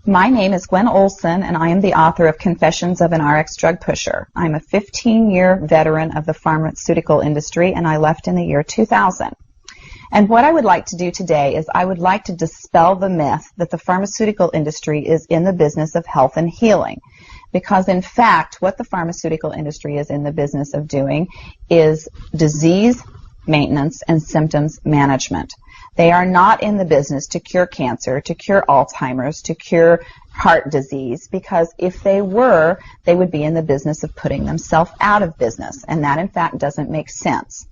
My name is Gwen Olson, and I am the author of Confessions of an RX Drug Pusher. I'm a 15-year veteran of the pharmaceutical industry, and I left in the year 2000. And what I would like to do today is I would like to dispel the myth that the pharmaceutical industry is in the business of health and healing. Because in fact, what the pharmaceutical industry is in the business of doing is disease maintenance and symptoms management. They are not in the business to cure cancer, to cure Alzheimer's, to cure heart disease, because if they were, they would be in the business of putting themselves out of business, and that in fact doesn't make sense.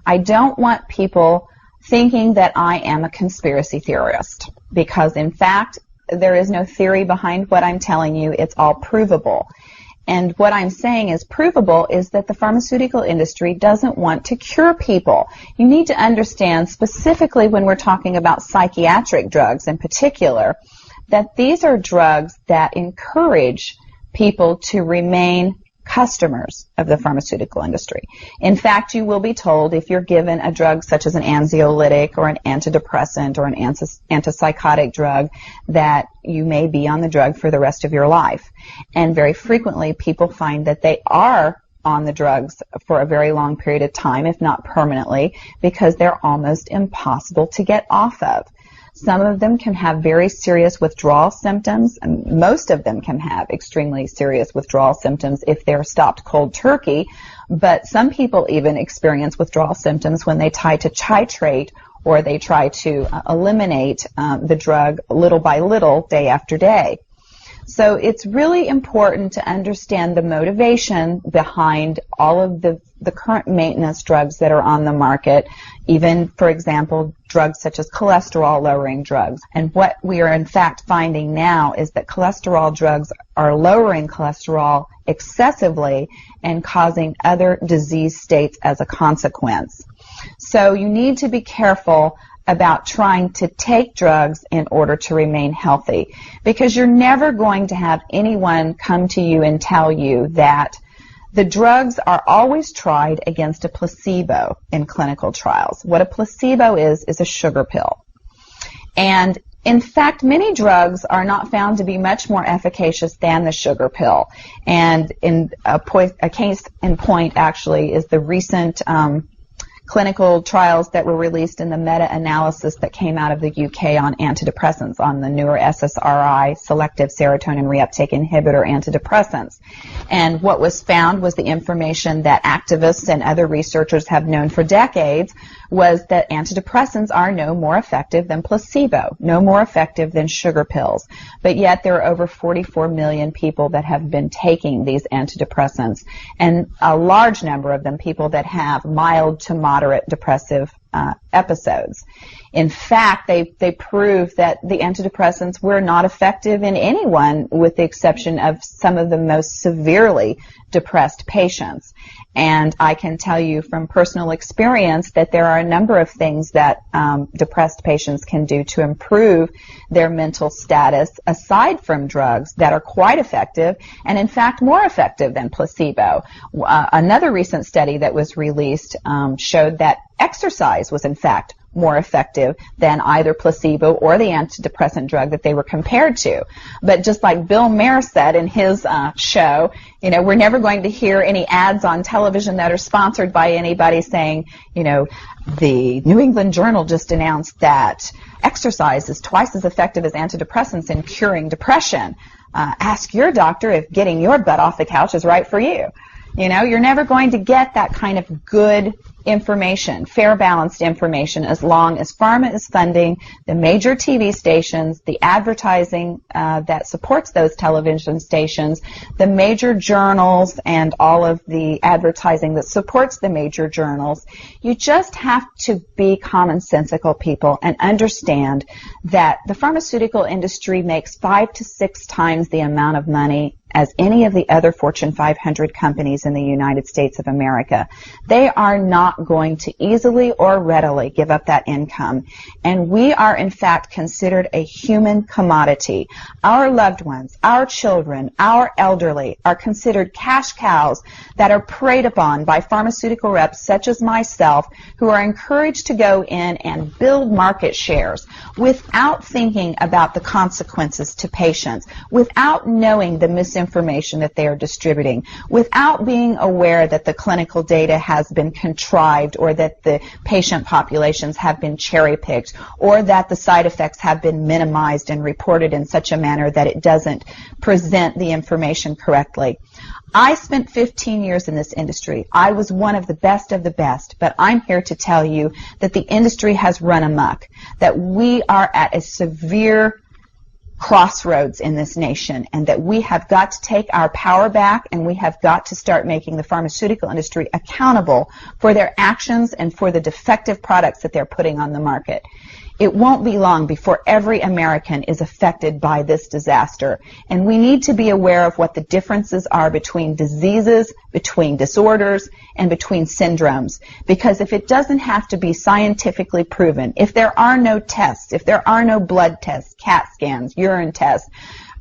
I don't want people thinking that I am a conspiracy theorist, because in fact there is no theory behind what I'm telling you. It's all provable. And what I'm saying is provable is that the pharmaceutical industry doesn't want to cure people. You need to understand, specifically when we're talking about psychiatric drugs in particular, that these are drugs that encourage people to remain customers of the pharmaceutical industry. In fact, you will be told if you're given a drug such as an anxiolytic or an antidepressant or an antipsychotic drug that you may be on the drug for the rest of your life. And very frequently people find that they are on the drugs for a very long period of time, if not permanently, because they're almost impossible to get off of. Some of them can have very serious withdrawal symptoms, and most of them can have extremely serious withdrawal symptoms if they're stopped cold turkey, but some people even experience withdrawal symptoms when they try to titrate or they try to eliminate the drug little by little, day after day. So it's really important to understand the motivation behind all of the current maintenance drugs that are on the market, even, for example, drugs such as cholesterol-lowering drugs. And what we are in fact finding now is that cholesterol drugs are lowering cholesterol excessively and causing other disease states as a consequence. So you need to be careful about trying to take drugs in order to remain healthy, because you're never going to have anyone come to you and tell you that the drugs are always tried against a placebo in clinical trials. What a placebo is a sugar pill. And in fact, many drugs are not found to be much more efficacious than the sugar pill. And in a case in point actually is the recent clinical trials that were released in the meta-analysis that came out of the UK on antidepressants, on the newer SSRI, selective serotonin reuptake inhibitor antidepressants. And what was found was the information that activists and other researchers have known for decades, was that antidepressants are no more effective than placebo, no more effective than sugar pills. But yet there are over 44 million people that have been taking these antidepressants, and a large number of them people that have mild to moderate depressive episodes. In fact, they prove that the antidepressants were not effective in anyone with the exception of some of the most severely depressed patients. And I can tell you from personal experience that there are a number of things that depressed patients can do to improve their mental status aside from drugs that are quite effective and in fact more effective than placebo. Another recent study that was released showed that exercise was in fact more effective than either placebo or the antidepressant drug that they were compared to. But just like Bill Maher said in his show, you know, we're never going to hear any ads on television that are sponsored by anybody saying, you know, the New England Journal just announced that exercise is twice as effective as antidepressants in curing depression. Ask your doctor if getting your butt off the couch is right for you. You know, you're never going to get that kind of good information, fair, balanced information, as long as pharma is funding the major TV stations, the advertising that supports those television stations, the major journals, and all of the advertising that supports the major journals. You just have to be commonsensical people and understand that the pharmaceutical industry makes 5 to 6 times the amount of money as any of the other Fortune 500 companies in the United States of America. They are not going to easily or readily give up that income. And we are, in fact, considered a human commodity. Our loved ones, our children, our elderly are considered cash cows that are preyed upon by pharmaceutical reps such as myself, who are encouraged to go in and build market shares without thinking about the consequences to patients, without knowing the misinformation that they are distributing, without being aware that the clinical data has been contrived, or that the patient populations have been cherry-picked, or that the side effects have been minimized and reported in such a manner that it doesn't present the information correctly. I spent 15 years in this industry. I was one of the best, but I'm here to tell you that the industry has run amok, that we are at a severe crossroads in this nation, and that we have got to take our power back, and we have got to start making the pharmaceutical industry accountable for their actions and for the defective products that they're putting on the market. It won't be long before every American is affected by this disaster, and we need to be aware of what the differences are between diseases, between disorders, and between syndromes. Because if it doesn't have to be scientifically proven, if there are no tests, if there are no blood tests, CAT scans, urine tests,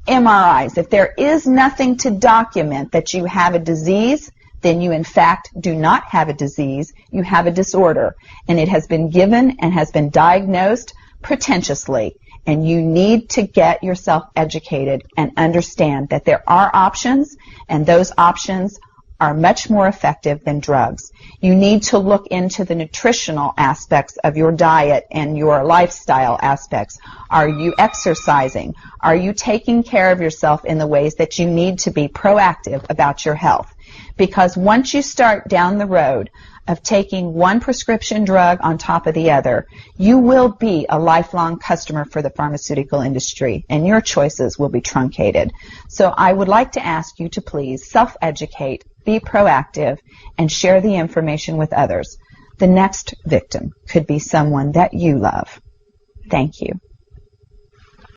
MRIs, if there is nothing to document that you have a disease, then you in fact do not have a disease, you have a disorder. And it has been given and has been diagnosed pretentiously. And you need to get yourself educated and understand that there are options, and those options are much more effective than drugs. You need to look into the nutritional aspects of your diet and your lifestyle aspects. Are you exercising? Are you taking care of yourself in the ways that you need to be proactive about your health? Because once you start down the road of taking one prescription drug on top of the other, you will be a lifelong customer for the pharmaceutical industry, and your choices will be truncated. So I would like to ask you to please self-educate, be proactive, and share the information with others. The next victim could be someone that you love. Thank you.